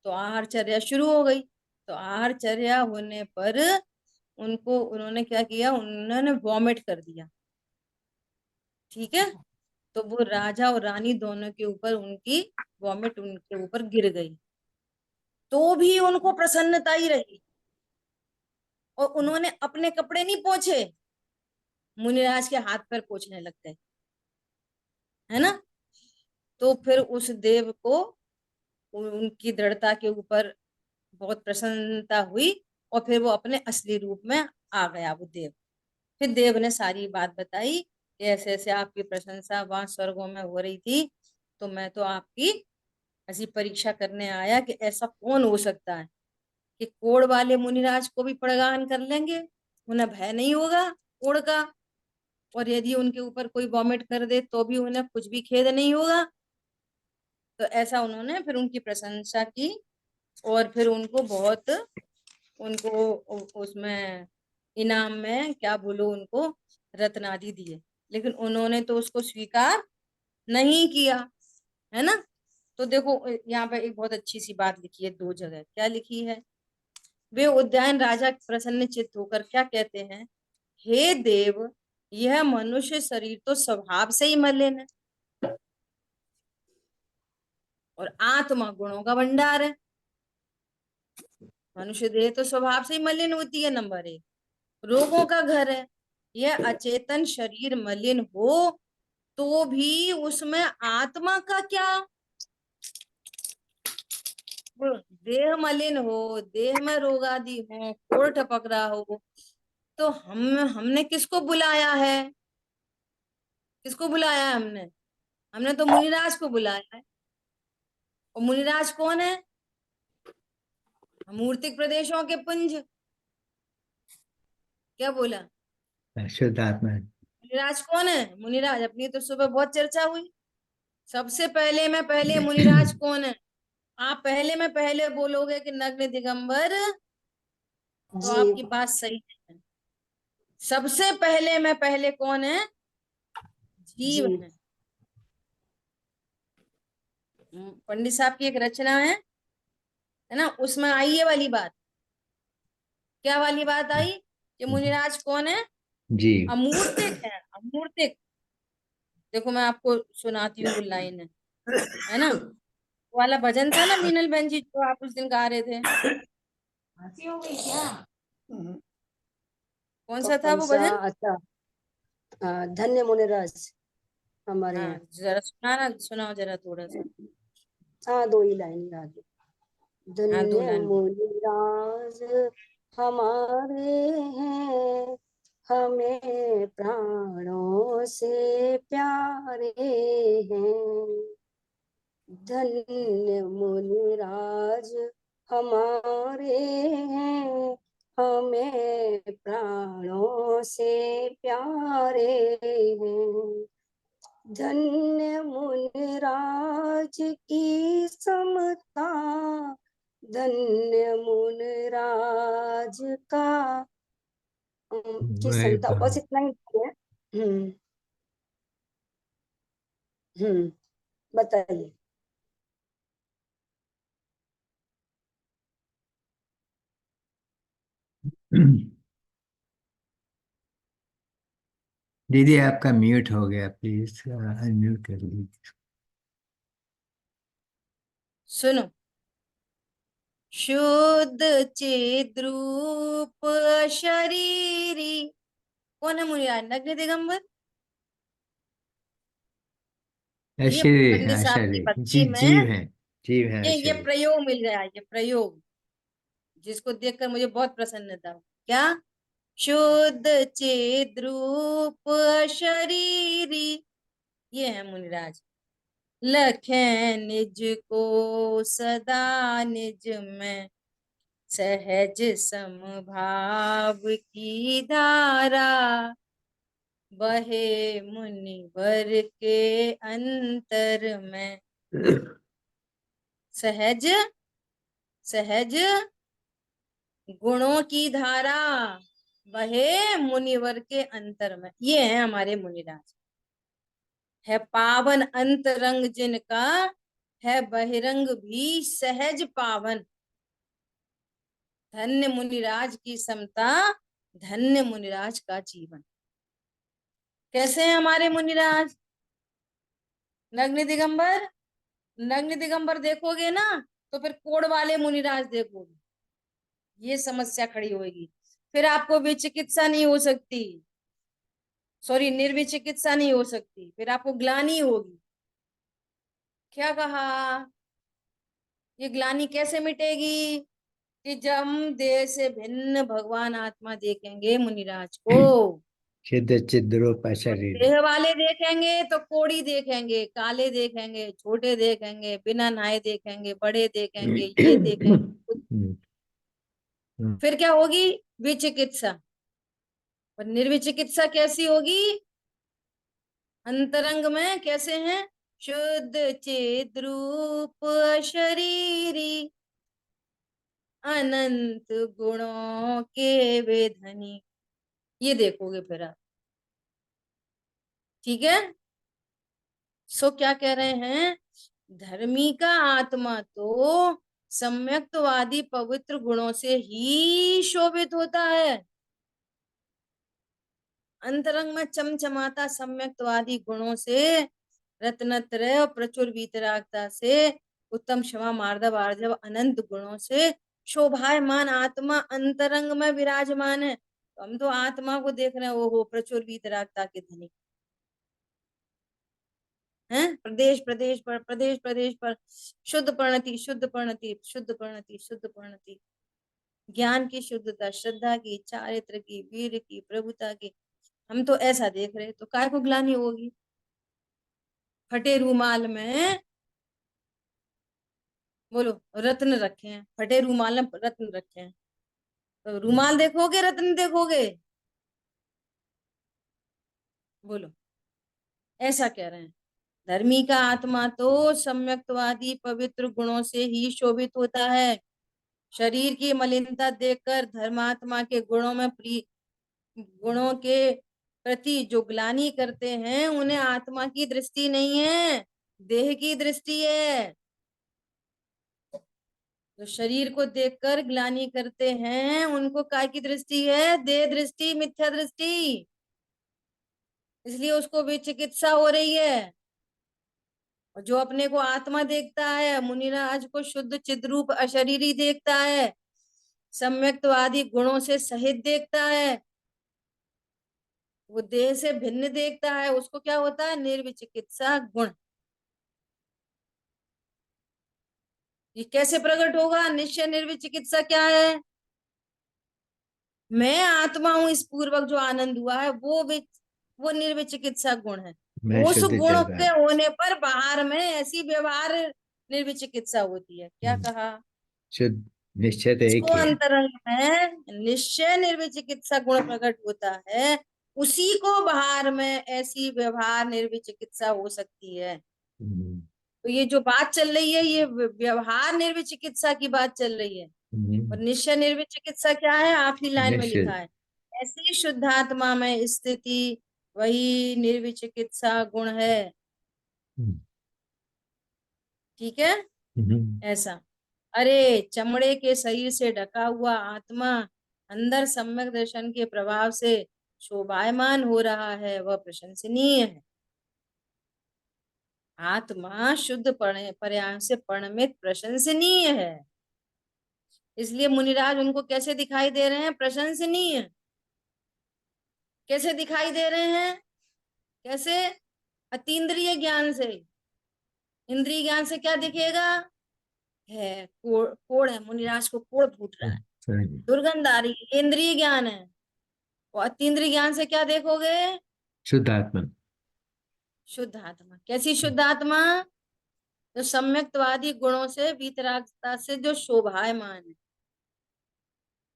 तो आहारचर्या शुरू हो गई। तो आहारचर्या होने पर उन्होंने क्या किया, उन्होंने वॉमिट कर दिया। ठीक है, तो वो राजा और रानी दोनों के ऊपर उनकी वॉमिट उनके ऊपर गिर गई, तो भी उनको प्रसन्नता ही रही। और उन्होंने अपने कपड़े नहीं पोंछे, मुनिराज के हाथ पैर पोंछने लग गए, है ना। तो फिर उस देव को उनकी दृढ़ता के ऊपर बहुत प्रसन्नता हुई, और फिर वो अपने असली रूप में आ गया वो देव। फिर देव ने सारी बात बताई कि ऐसे ऐसे आपकी प्रशंसा वहां स्वर्गों में हो रही थी, तो मैं तो आपकी ऐसी परीक्षा करने आया कि ऐसा कौन हो सकता है कि कोढ़ वाले मुनिराज को भी पड़गान कर लेंगे, उन्हें भय नहीं होगा कोढ़ का, और यदि उनके ऊपर कोई वॉमिट कर दे तो भी उन्हें कुछ भी खेद नहीं होगा। तो ऐसा उन्होंने फिर उनकी प्रशंसा की, और फिर उनको बहुत, उनको उसमें इनाम में क्या बोलो, उनको रत्न आदि दिए। लेकिन उन्होंने तो उसको स्वीकार नहीं किया, है ना। तो देखो यहाँ पे एक बहुत अच्छी सी बात लिखी है, दो जगह क्या लिखी है। वे उद्यान राजा प्रसन्न चित्त होकर क्या कहते हैं, हे देव, यह मनुष्य शरीर तो स्वभाव से ही मलिन है, और आत्मा गुणों का भंडार है। मनुष्य देह तो स्वभाव से ही मलिन होती है, नंबर एक, रोगों का घर है। यह अचेतन शरीर मलिन हो तो भी उसमें आत्मा का क्या, वो देह मलिन हो, देह में रोग आदि हो, कोढ़ टपक रहा हो, तो हमने किसको बुलाया है, किसको बुलाया है हमने, हमने तो मुनिराज को बुलाया है। और मुनिराज कौन है, अमूर्तिक प्रदेशों के पुंज, क्या बोला, शुद्ध आत्मा। मुनिराज कौन है, मुनिराज अपनी तो सुबह बहुत चर्चा हुई। सबसे पहले में पहले मुनिराज कौन है, आप पहले में पहले बोलोगे कि नग्न दिगंबर, तो आपकी जीव। बात सही है। सबसे पहले में पहले कौन है, जीव जीव। है। पंडित साहब की एक रचना है ना, उसमें आई ये वाली बात। क्या वाली बात आई कि मुनिराज कौन है, जीव। अमूर्तिक है, अमूर्तिक। देखो मैं आपको सुनाती हूँ वो लाइन है ना, वो वाला भजन था ना मीनल बहन जी, जो आप उस दिन गा रहे थे, हंसी हो गई क्या, कौन सा था कौन वो सा? भजन। अच्छा, धन्य मुनिराज हमारे हाँ यहाँ। जरा सुनाना, सुनाओ जरा थोड़ा सा। हाँ, दो ही लाइन गा दी। हाँ दो धन्य लाइन बोलो। मुनिराज हमारे हैं, हमें प्राणों से प्यारे हैं। धन्य मुनिराज हमारे हैं, हमें प्राणों से प्यारे हैं। धन्य मुनिराज की समता, धन्य मुनिराज का की समता, बस इतना ही है। हम्म। बताइए। दीदी आपका म्यूट हो गया, प्लीज अनम्यूट कर लीजिए। सुनो, शुद्ध चिद्रूप शरीरी, कौन है मुनिराज, नग्न दिगंबर। ये शरीर पंडित है, साहब की शरीर भक्ति में जीव है, जीव है ये शरीर। प्रयोग मिल गया, ये प्रयोग जिसको देखकर मुझे बहुत प्रसन्नता हुई। क्या, शुद्ध चिद्रूप शरीरी, ये है मुनिराज। लखें निज को सदा निज में, सहज समभाव की धारा, बहे मुनिवर के अंतर में, सहज सहज गुणों की धारा बहे मुनिवर के अंतर में। ये है हमारे मुनिराज, है पावन अंतरंग जिनका, है बहिरंग भी सहज पावन। धन्य मुनिराज की समता, धन्य मुनिराज का जीवन। कैसे हैं हमारे मुनिराज? नग्न दिगंबर, नग्न दिगंबर देखोगे ना तो फिर कोड़ वाले मुनिराज देखोगे, ये समस्या खड़ी होगी। फिर आपको विचिकित्सा नहीं हो सकती, सॉरी निर्विचिकित्सा नहीं हो सकती, फिर आपको ग्लानि होगी। क्या कहा? ये ग्लानि कैसे मिटेगी? कि जब हम देह से भिन्न भगवान आत्मा देखेंगे मुनिराज को, छिद्र चिद्रूप शरीर। देह वाले देखेंगे तो कोड़ी देखेंगे, काले देखेंगे, छोटे देखेंगे, बिना नहाए देखेंगे, बड़े देखेंगे, ये देखेंगे। फिर क्या होगी? विचिकित्सा। और निर्विचिकित्सा कैसी होगी? अंतरंग में कैसे हैं? शुद्ध चिद्रूप अशरीरी, अनंत गुणों के वे धनी। ये देखोगे फिर आप, ठीक है। सो क्या कह रहे हैं? धर्मी का आत्मा तो सम्यक्तवादी पवित्र गुणों से ही शोभित होता है। अंतरंग में चमचमाता सम्यक्तवादी गुणों से, रत्नत्रय और प्रचुर वीतरागता से, उत्तम क्षमा मार्दव आर्जव अनंत गुणों से शोभायमान आत्मा अंतरंग में विराजमान है। तो हम तो आत्मा को देख रहे हैं, ओहो प्रचुर वीतरागता के धनी हैं। प्रदेश प्रदेश पर, प्रदेश प्रदेश पर शुद्ध प्रणति, शुद्ध प्रणति, शुद्ध प्रणति, शुद्ध प्रणति। ज्ञान की शुद्धता, श्रद्धा की, चारित्र की, वीर की, प्रभुता की। हम तो ऐसा देख रहे, तो काय को ग्लानि होगी? फटे रूमाल में, बोलो, रत्न रखे हैं, फटे रूमाल में रत्न रखे हैं, तो रूमाल देखोगे रत्न देखोगे? बोलो। ऐसा कह रहे हैं, धर्मी का आत्मा तो सम्यक्तवादी पवित्र गुणों से ही शोभित होता है। शरीर की मलिनता देखकर धर्मात्मा के गुणों में गुणों के प्रति जो ग्लानि करते हैं, उन्हें आत्मा की दृष्टि नहीं है, देह की दृष्टि है। जो शरीर को देखकर ग्लानि करते हैं, उनको काय की दृष्टि है? देह दृष्टि, मिथ्या दृष्टि। इसलिए उसको विचिकित्सा हो रही है। और जो अपने को आत्मा देखता है, मुनिराज को शुद्ध चिद्रूप अशरीरी देखता है, सम्यक्तवादी गुणों से सहित देखता है, वो देह से भिन्न देखता है, उसको क्या होता है? निर्विचिकित्सा गुण। ये कैसे प्रकट होगा? निश्चय निर्विचिकित्सा क्या है? मैं आत्मा हूं, इस पूर्वक जो आनंद हुआ है वो निर्विचिकित्सा गुण है। मैं उस शुद्ध चल गुण रहा के है। होने पर बाहर में ऐसी व्यवहार निर्विचिकित्सा होती है। क्या कहा? शुद्ध निश्चय तो एक इसको ही है। अंतरंग में निश्चय निर्विचिकित्सा गुण प्रकट होता है, उसी को बाहर में ऐसी व्यवहार निर्विचिकित्सा हो सकती है। तो ये जो बात चल रही है, ये व्यवहार निर्विचिकित्सा की बात चल रही है। और निश्चय निर्विचिकित्सा क्या है? आखिरी लाइन में लिखा निश्चय। है, ऐसी शुद्धात्मा में स्थिति वही निर्विचिकित्सा गुण है। ठीक है, ऐसा। अरे चमड़े के शरीर से ढका हुआ आत्मा अंदर सम्यक दर्शन के प्रभाव से शोभायमान हो रहा है, वह प्रशंसनीय है। आत्मा शुद्ध पर्याय से परिणमित प्रशंसनीय है। इसलिए मुनिराज उनको कैसे दिखाई दे रहे हैं? प्रशंसनीय। कैसे दिखाई दे रहे हैं? कैसे? अतीन्द्रिय ज्ञान से। इंद्रिय ज्ञान से क्या दिखेगा? है कोड़ है, मुनिराज को कोड़ फूट रहा है, दुर्गंध आ रही है, इंद्रिय ज्ञान है। और अतीन्द्रिय ज्ञान से क्या देखोगे? शुद्ध आत्मा। शुद्ध आत्मा। कैसी शुद्ध आत्मा? जो सम्यक्तवादी गुणों से वीतरागता से जो शोभायमान है।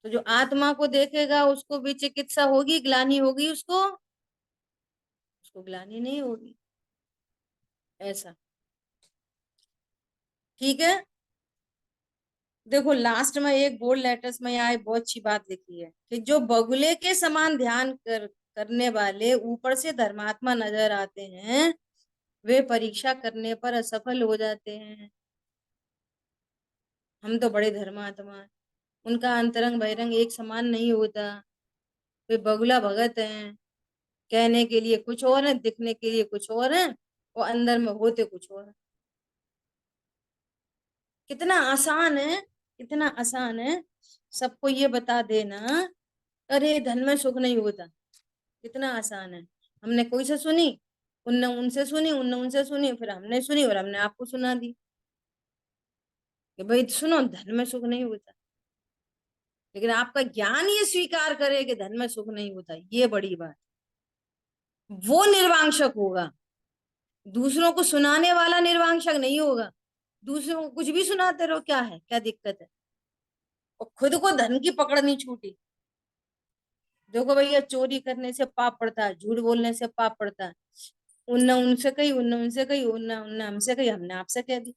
तो जो आत्मा को देखेगा उसको विचिकित्सा होगी, ग्लानि होगी उसको? उसको ग्लानि नहीं होगी, ऐसा। ठीक है, देखो लास्ट में एक बोल्ड लेटर्स में यहाँ एक बहुत अच्छी बात लिखी है कि जो बगुले के समान ध्यान करने वाले ऊपर से धर्मात्मा नजर आते हैं, वे परीक्षा करने पर असफल हो जाते हैं। हम तो बड़े धर्मात्मा हैं, उनका अंतरंग बहिरंग एक समान नहीं होता। वे बगुला भगत हैं, कहने के लिए कुछ और है, दिखने के लिए कुछ और है, और अंदर में होते कुछ और है। कितना आसान है, कितना आसान है सबको ये बता देना, अरे धन में सुख नहीं होता। कितना आसान है। हमने कोई से सुनी, उनने उनसे सुनी, उनने उनसे सुनी, फिर हमने सुनी और हमने आपको सुना दी कि भाई सुनो, धन में सुख नहीं होता। लेकिन आपका ज्ञान ये स्वीकार करे कि धन में सुख नहीं होता, ये बड़ी बात। वो निर्वांशक होगा, दूसरों को सुनाने वाला निर्वांशक नहीं होगा। दूसरों को कुछ भी सुनाते रहो, क्या है, क्या दिक्कत है, और खुद को धन की पकड़ नहीं छूटी। देखो भैया, चोरी करने से पाप पड़ता है, झूठ बोलने से पाप पड़ता है। उनने उनसे कही, उनने उनसे कही, उनने उनने हमसे कही, हमने आपसे कह दी।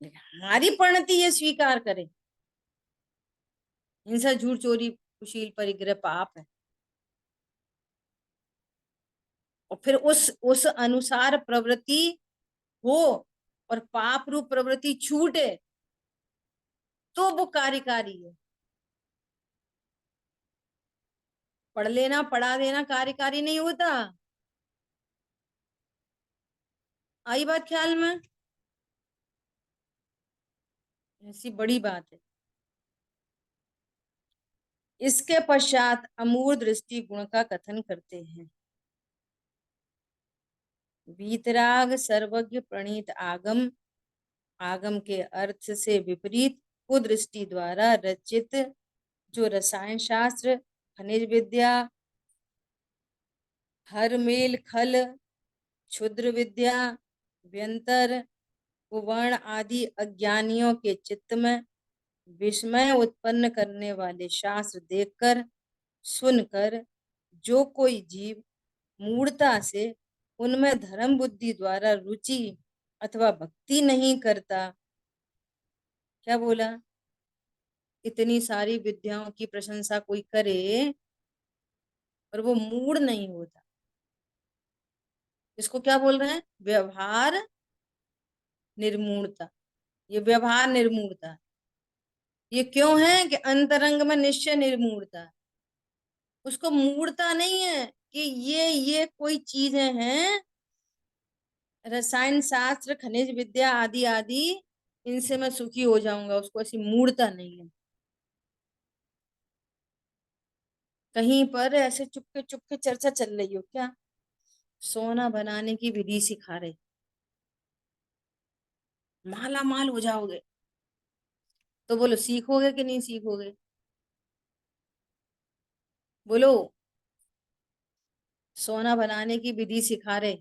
लेकिन हमारी परिणति ये स्वीकार करे, हिंसा, झूठ, चोरी, कुशील, परिग्रह पाप है। और फिर उस अनुसार प्रवृत्ति हो और पाप रूप प्रवृत्ति छूटे, तो वो कार्यकारी है। पढ़ लेना, पढ़ा देना कार्यकारी नहीं होता। आई बात ख्याल में? ऐसी बड़ी बात है। इसके पश्चात अमूढ़ दृष्टि गुण का कथन करते हैं। वीतराग सर्वज्ञ प्रणीत आगम, आगम के अर्थ से विपरीत कुदृष्टि द्वारा रचित जो रसायन शास्त्र, खनिज विद्या, हरमेल खल, क्षुद्र विद्या, व्यंतर, कुवर्ण आदि अज्ञानियों के चित्त में विस्मय उत्पन्न करने वाले शास्त्र देखकर, सुनकर जो कोई जीव मूढ़ता से उनमें धर्म बुद्धि द्वारा रुचि अथवा भक्ति नहीं करता, क्या बोला, इतनी सारी विद्याओं की प्रशंसा कोई करे और वो मूढ़ नहीं होता, इसको क्या बोल रहे हैं, व्यवहार निर्मूढ़ता। ये व्यवहार निर्मूढ़ता, ये क्यों है कि अंतरंग में निश्चय निर्मूढ़ता है। उसको मूढ़ता नहीं है कि ये कोई चीजें हैं, रसायन शास्त्र, खनिज विद्या आदि आदि, इनसे मैं सुखी हो जाऊंगा, उसको ऐसी मूढ़ता नहीं है। कहीं पर ऐसे चुपके चुपके चर्चा चल रही हो क्या, सोना बनाने की विधि सिखा रहे, माला माल हो जाओगे, तो बोलो सीखोगे कि नहीं सीखोगे, बोलो। सोना बनाने की विधि सिखा रहे,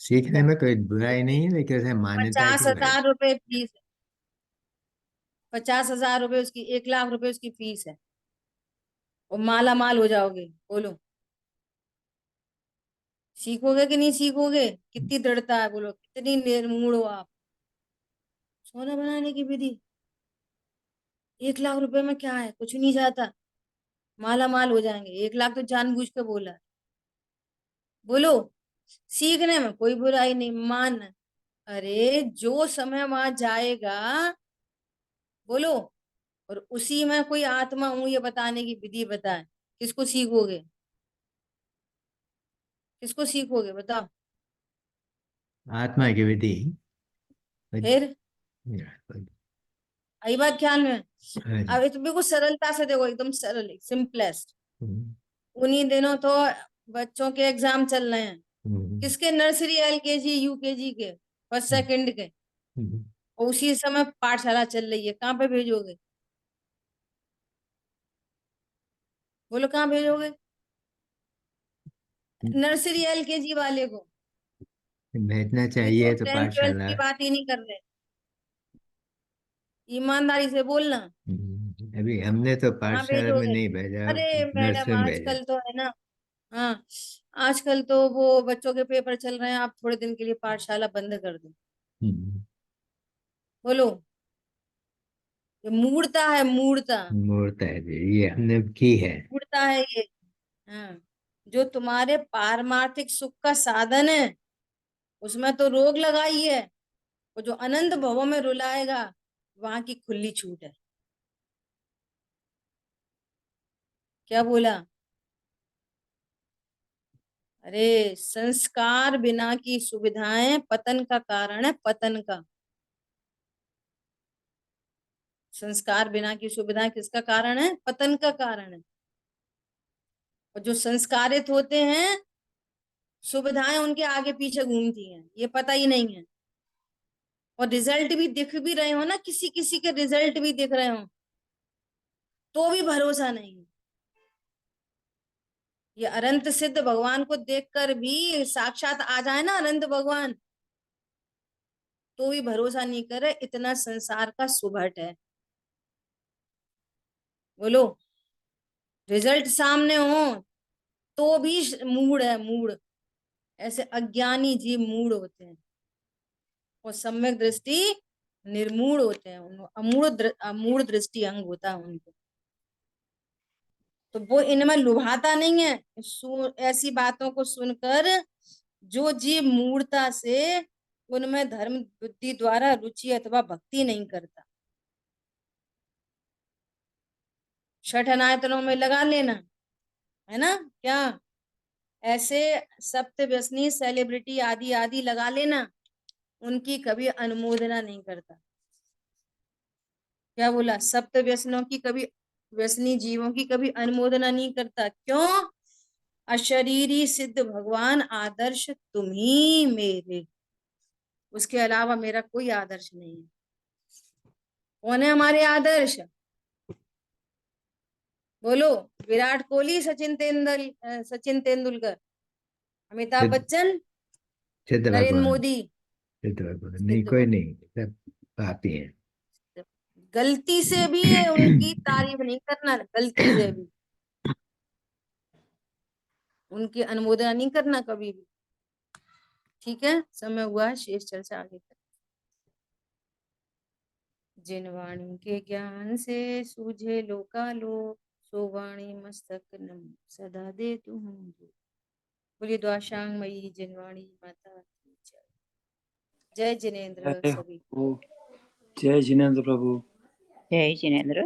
सीखने में कोई बुराई नहीं है, लेकिन उसे मान्यता पचास की बात। हजार रुपए फीस है, 50,000 रुपए उसकी, 1 लाख रुपए उसकी फीस है, और माला माल हो जाओगे, बोलो सीखोगे कि नहीं सीखोगे। कितनी दृढ़ता है, बोलो कितनी निर्मूढ़ हो आप। सोना बनाने की विधि, 1 लाख रुपए में क्या है, कुछ नहीं जाता, माला माल हो जाएंगे। 1 लाख तो जानबूझ के बोला है। बोलो सीखने में कोई बुराई नहीं, मान, अरे जो समय वहां जाएगा, बोलो, और उसी में कोई आत्मा हूं ये बताने की विधि बताए, किसको सीखोगे, किसको सीखोगे बताओ। आत्मा की विधि। फिर आई बात ख्याल में? अब तो बिल्कुल सरलता से देखो, एकदम सरल, सिंपलेस्ट। उन्हीं दिनों तो बच्चों के एग्जाम चल रहे हैं, किसके, नर्सरी, एलकेजी, यूकेजी के, फर्स्ट सेकंड के, और उसी समय पाठशाला चल रही है, कहाँ पे भेजोगे, बोलो कहाँ भेजोगे नर्सरी एलकेजी वाले को। भेजना ये तो चाहिए तो 10th 12th पाठशाला। की बात ही नहीं कर रहे, ईमानदारी से बोलना। अभी हमने तो कहाँ पाठशाला में भेजोगे? नहीं भेजा, अरे मैडम नर्सरी में भेजा। आजकल तो है ना, हाँ आजकल तो वो बच्चों के पेपर चल रहे हैं, आप थोड़े दिन के लिए पाठशाला बंद कर दो। हम्म, बोलो, ये मूर्ता है, मूर्ता, मूर्त है जी, ये हमने की है। मूर्ता है ये। हाँ, जो तुम्हारे पारमार्थिक सुख का साधन है उसमें तो रोक लगाई है, और जो अनंत भवों में रुलाएगा वहां की खुली छूट है। क्या बोला? अरे संस्कार बिना की सुविधाएं पतन का कारण है, पतन का। संस्कार बिना की सुविधाएं किसका कारण है? पतन का कारण है। और जो संस्कारित होते हैं सुविधाएं उनके आगे पीछे घूमती हैं, ये पता ही नहीं है। और रिजल्ट भी दिख भी रहे हो ना, किसी किसी के रिजल्ट भी दिख रहे हो तो भी भरोसा नहीं है। ये अनंत सिद्ध भगवान को देखकर भी साक्षात आ जाए ना अनंत भगवान, तो भी भरोसा नहीं करे, इतना संसार का सुभट है। बोलो, रिजल्ट सामने हो तो भी मूड है, मूड। ऐसे अज्ञानी जीव मूड होते हैं, और सम्यक दृष्टि निर्मूढ़ होते हैं, अमूढ़ दृष्टि अंग होता है उनको। तो वो इनमें लुभाता नहीं है। ऐसी बातों को सुनकर जो जीव मूढ़ता से उनमें धर्म बुद्धि द्वारा रुचि अथवा भक्ति नहीं करता, छठ अनायतनों में लगा लेना है ना, क्या ऐसे सप्त व्यसनी सेलिब्रिटी आदि आदि लगा लेना, उनकी कभी अनुमोदना नहीं करता। क्या बोला? सप्त व्यसनों की कभी, व्यसनी जीवों की कभी अनुमोदना नहीं करता। क्यों? अशरीरी सिद्ध भगवान आदर्श तुम ही मेरे, उसके अलावा मेरा कोई आदर्श नहीं है। कौन है हमारे आदर्श? बोलो, विराट कोहली, सचिन तेंदुलकर, अमिताभ सिद्ध बच्चन, सिद्ध नरेंद्र भगवान, मोदी? सिद्ध भगवान नहीं, सिद्ध कोई भगवान। नहीं, सब पापी हैं। गलती से भी उनकी तारीफ नहीं करना, गलती से भी उनकी अनुमोदना नहीं करना कभी भी। ठीक है, समय हुआ है, शेष चर्चा आगे कर। जिन वाणी के ज्ञान से सूझे लोकालोक, सो वाणी मस्तक नम सदा दे तू हम। बोलिए द्वाशांग मई जिनवाणी माता की जय। जय जिनेन्द्र जय सभी। हो, जय जिनेन्द्र प्रभु। जय जिनेन्द्र।